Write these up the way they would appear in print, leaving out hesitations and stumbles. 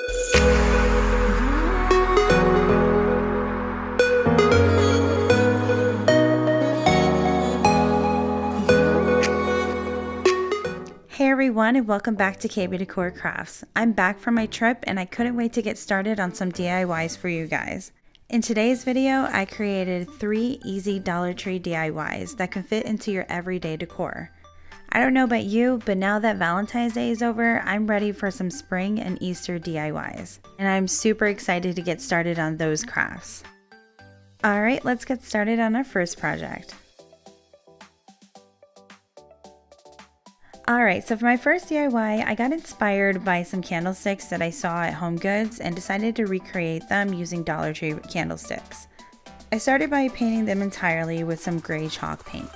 Hey everyone, and welcome back to KB Decor Crafts. I'm back from my trip and I couldn't wait to get started on some DIYs for you guys. In today's video, I created 3 easy Dollar Tree DIYs that can fit into your everyday decor. I don't know about you, but now that Valentine's Day is over, I'm ready for some spring and Easter DIYs. And I'm super excited to get started on those crafts. Alright, let's get started on our first project. Alright, so for my first DIY, I got inspired by some candlesticks that I saw at HomeGoods and decided to recreate them using Dollar Tree candlesticks. I started by painting them entirely with some gray chalk paint.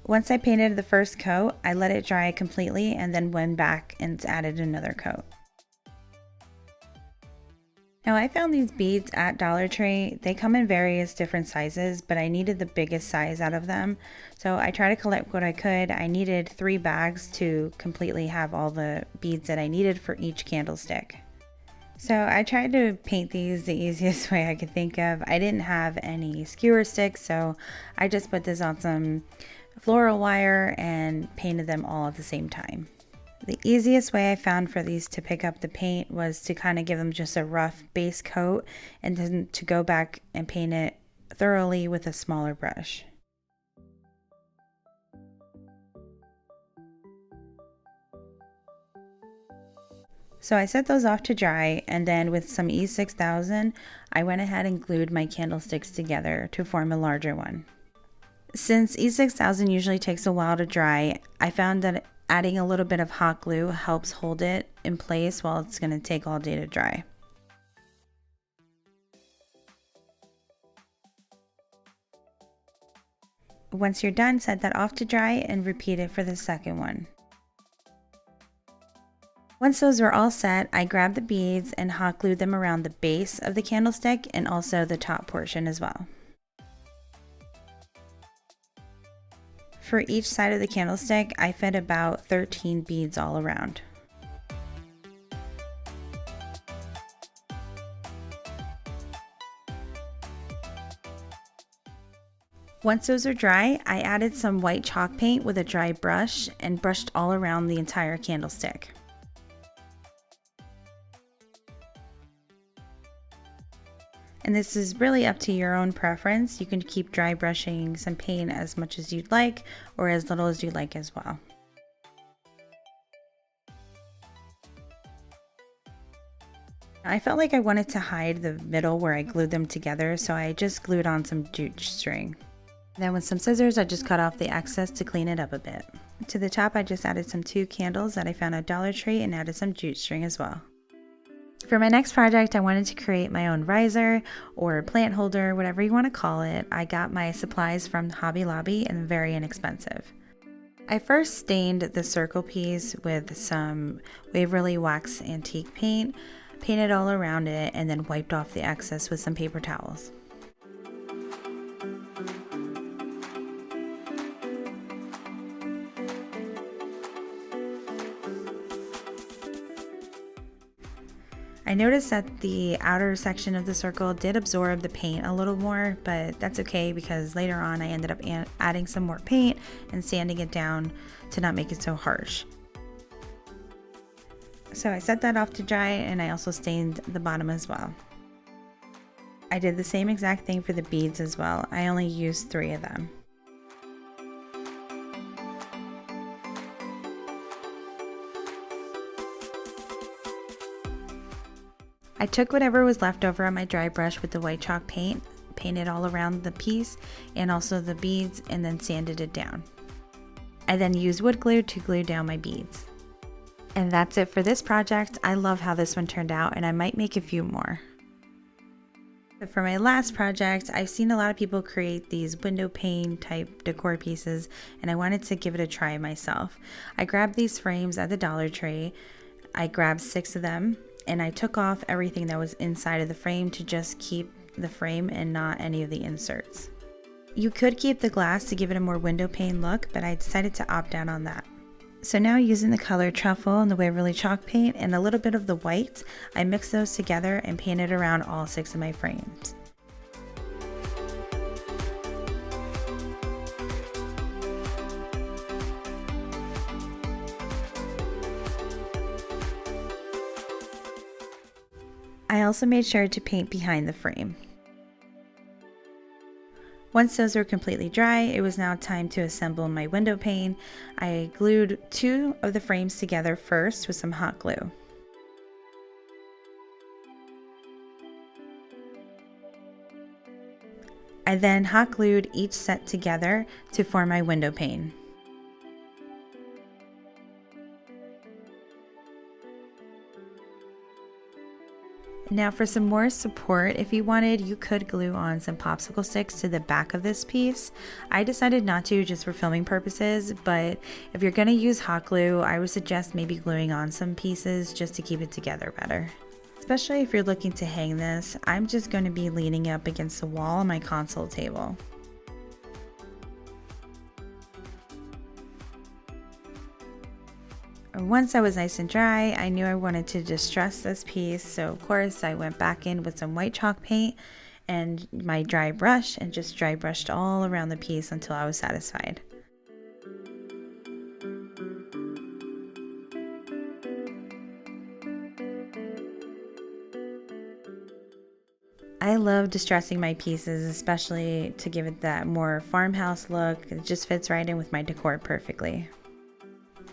Once I painted the first coat, I let it dry completely and then went back and added another coat. Now I found these beads at Dollar Tree. They come in various different sizes, but I needed the biggest size out of them. So I tried to collect what I could. I needed 3 bags to completely have all the beads that I needed for each candlestick. So I tried to paint these the easiest way I could think of. I didn't have any skewer sticks, so I just put this on some floral wire and painted them all at the same time. The easiest way I found for these to pick up the paint was to kind of give them just a rough base coat and then to go back and paint it thoroughly with a smaller brush. So I set those off to dry, and then with some E6000, I went ahead and glued my candlesticks together to form a larger one. Since E6000 usually takes a while to dry, I found that adding a little bit of hot glue helps hold it in place while it's going to take all day to dry. Once you're done, set that off to dry and repeat it for the second one. Once those were all set, I grabbed the beads and hot glued them around the base of the candlestick and also the top portion as well. For each side of the candlestick, I fed about 13 beads all around. Once those are dry, I added some white chalk paint with a dry brush and brushed all around the entire candlestick. And this is really up to your own preference. You can keep dry brushing some paint as much as you'd like or as little as you like as well. I felt like I wanted to hide the middle where I glued them together, so I just glued on some jute string. Then with some scissors, I just cut off the excess to clean it up a bit. To the top, I just added some 2 candles that I found at Dollar Tree and added some jute string as well. For my next project, I wanted to create my own riser or plant holder, whatever you want to call it. I got my supplies from Hobby Lobby and very inexpensive. I first stained the circle piece with some Waverly wax antique paint, painted all around it, and then wiped off the excess with some paper towels. I noticed that the outer section of the circle did absorb the paint a little more, but that's okay because later on I ended up adding some more paint and sanding it down to not make it so harsh. So I set that off to dry and I also stained the bottom as well. I did the same exact thing for the beads as well. I only used 3 of them. I took whatever was left over on my dry brush with the white chalk paint, painted all around the piece and also the beads, and then sanded it down. I then used wood glue to glue down my beads. And that's it for this project. I love how this one turned out and I might make a few more. But for my last project, I've seen a lot of people create these window pane type decor pieces and I wanted to give it a try myself. I grabbed these frames at the Dollar Tree. I grabbed 6 of them and I took off everything that was inside of the frame to just keep the frame and not any of the inserts. You could keep the glass to give it a more window pane look, but I decided to opt out on that. So now using the color truffle and the Waverly chalk paint and a little bit of the white, I mixed those together and painted around all 6 of my frames. I also made sure to paint behind the frame. Once those were completely dry, it was now time to assemble my window pane. I glued 2 of the frames together first with some hot glue. I then hot glued each set together to form my window pane. Now for some more support, if you wanted, you could glue on some popsicle sticks to the back of this piece. I decided not to, just for filming purposes, but if you're going to use hot glue, I would suggest maybe gluing on some pieces just to keep it together better. Especially if you're looking to hang this, I'm just going to be leaning up against the wall on my console table. Once I was nice and dry, I knew I wanted to distress this piece, so of course I went back in with some white chalk paint and my dry brush and just dry brushed all around the piece until I was satisfied. I love distressing my pieces, especially to give it that more farmhouse look. It just fits right in with my decor perfectly.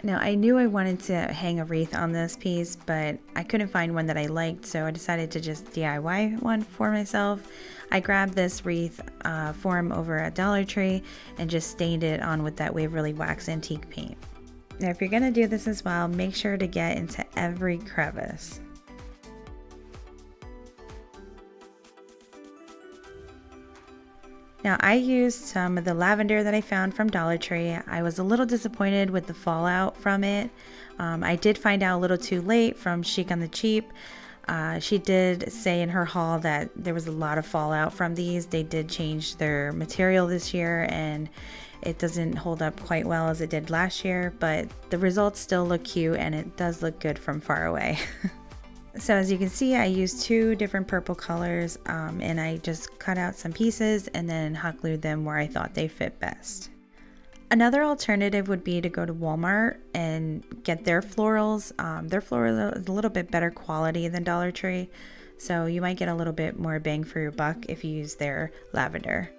Now I knew I wanted to hang a wreath on this piece, but I couldn't find one that I liked, so I decided to just DIY one for myself. I grabbed this wreath form over at Dollar Tree and just stained it on with that Waverly wax antique paint. Now if you're gonna do this as well, make sure to get into every crevice. Now I used some of the lavender that I found from Dollar Tree. I was a little disappointed with the fallout from it. I did find out a little too late from Chic on the Cheap. She did say in her haul that there was a lot of fallout from these. They did change their material this year and it doesn't hold up quite well as it did last year, but the results still look cute and it does look good from far away. So as you can see, I used 2 different purple colors and I just cut out some pieces and then hot glued them where I thought they fit best. Another alternative would be to go to Walmart and get their florals. Their florals are a little bit better quality than Dollar Tree, so you might get a little bit more bang for your buck if you use their lavender.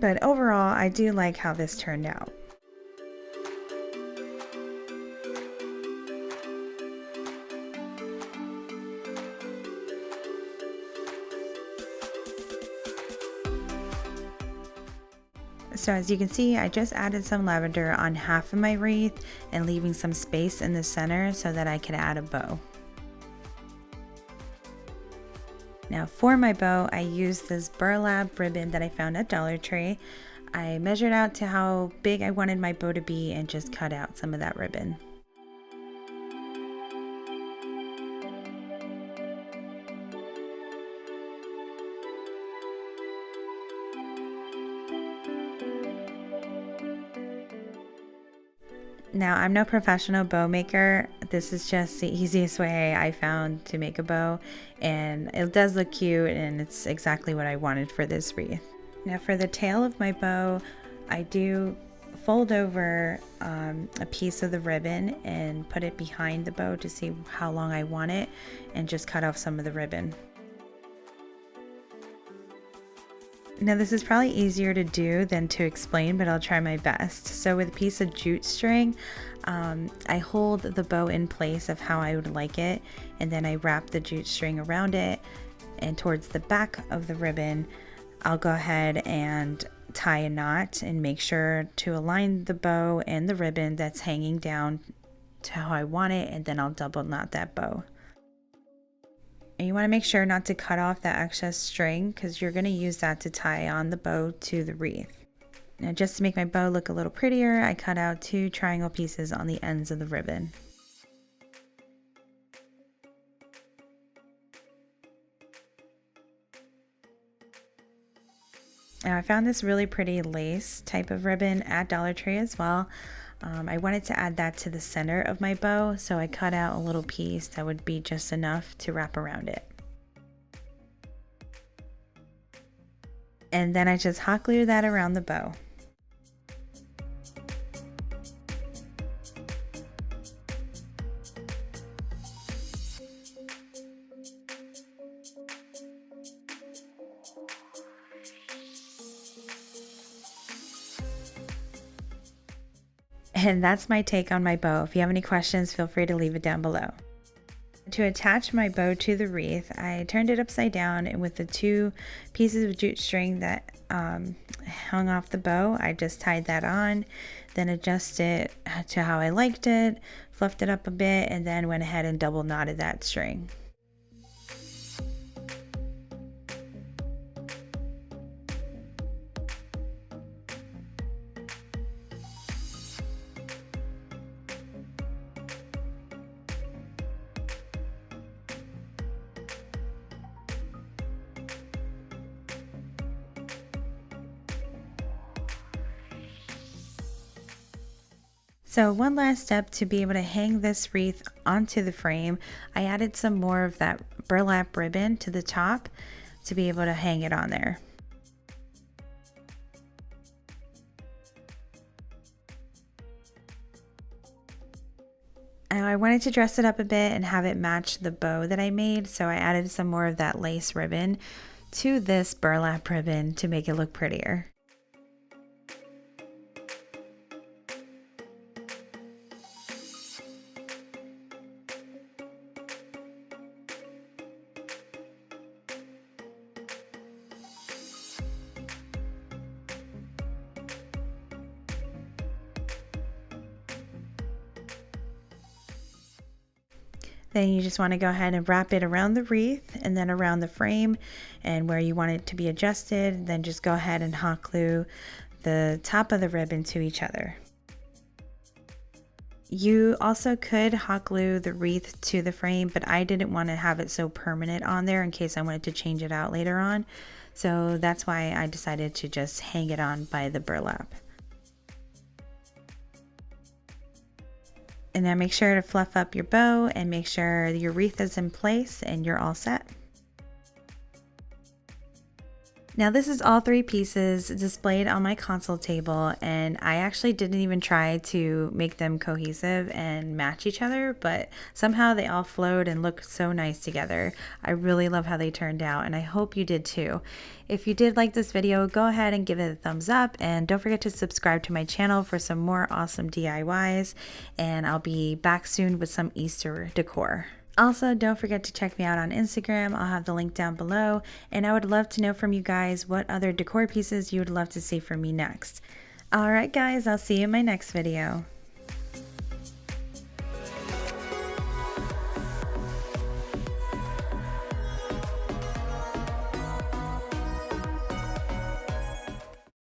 But overall, I do like how this turned out. So as you can see, I just added some lavender on half of my wreath and leaving some space in the center so that I could add a bow. Now for my bow, I used this burlap ribbon that I found at Dollar Tree. I measured out to how big I wanted my bow to be and just cut out some of that ribbon. Now, I'm no professional bow maker. This is just the easiest way I found to make a bow, and it does look cute and it's exactly what I wanted for this wreath. Now for the tail of my bow, I do fold over a piece of the ribbon and put it behind the bow to see how long I want it and just cut off some of the ribbon. Now this is probably easier to do than to explain, but I'll try my best. So with a piece of jute string, I hold the bow in place of how I would like it, and then I wrap the jute string around it, and towards the back of the ribbon, I'll go ahead and tie a knot and make sure to align the bow and the ribbon that's hanging down to how I want it, and then I'll double knot that bow. And you want to make sure not to cut off that excess string because you're going to use that to tie on the bow to the wreath. Now just to make my bow look a little prettier, I cut out 2 triangle pieces on the ends of the ribbon. Now I found this really pretty lace type of ribbon at Dollar Tree as well. I wanted to add that to the center of my bow, so I cut out a little piece that would be just enough to wrap around it. And then I just hot glue that around the bow. And that's my take on my bow. If you have any questions, feel free to leave it down below. To attach my bow to the wreath, I turned it upside down, and with the 2 pieces of jute string that hung off the bow, I just tied that on, then adjusted it to how I liked it, fluffed it up a bit, and then went ahead and double knotted that string. So one last step to be able to hang this wreath onto the frame, I added some more of that burlap ribbon to the top to be able to hang it on there. I wanted to dress it up a bit and have it match the bow that I made, so I added some more of that lace ribbon to this burlap ribbon to make it look prettier. Then you just want to go ahead and wrap it around the wreath and then around the frame, and where you want it to be adjusted, then just go ahead and hot glue the top of the ribbon to each other. You also could hot glue the wreath to the frame, but I didn't want to have it so permanent on there in case I wanted to change it out later on. So that's why I decided to just hang it on by the burlap. And then make sure to fluff up your bow and make sure your wreath is in place and you're all set. Now this is all 3 pieces displayed on my console table, and I actually didn't even try to make them cohesive and match each other, but somehow they all flowed and looked so nice together. I really love how they turned out, and I hope you did too. If you did like this video, go ahead and give it a thumbs up, and don't forget to subscribe to my channel for some more awesome DIYs, and I'll be back soon with some Easter decor. Also, don't forget to check me out on Instagram. I'll have the link down below, and I would love to know from you guys what other decor pieces you would love to see from me next. Alright guys, I'll see you in my next video.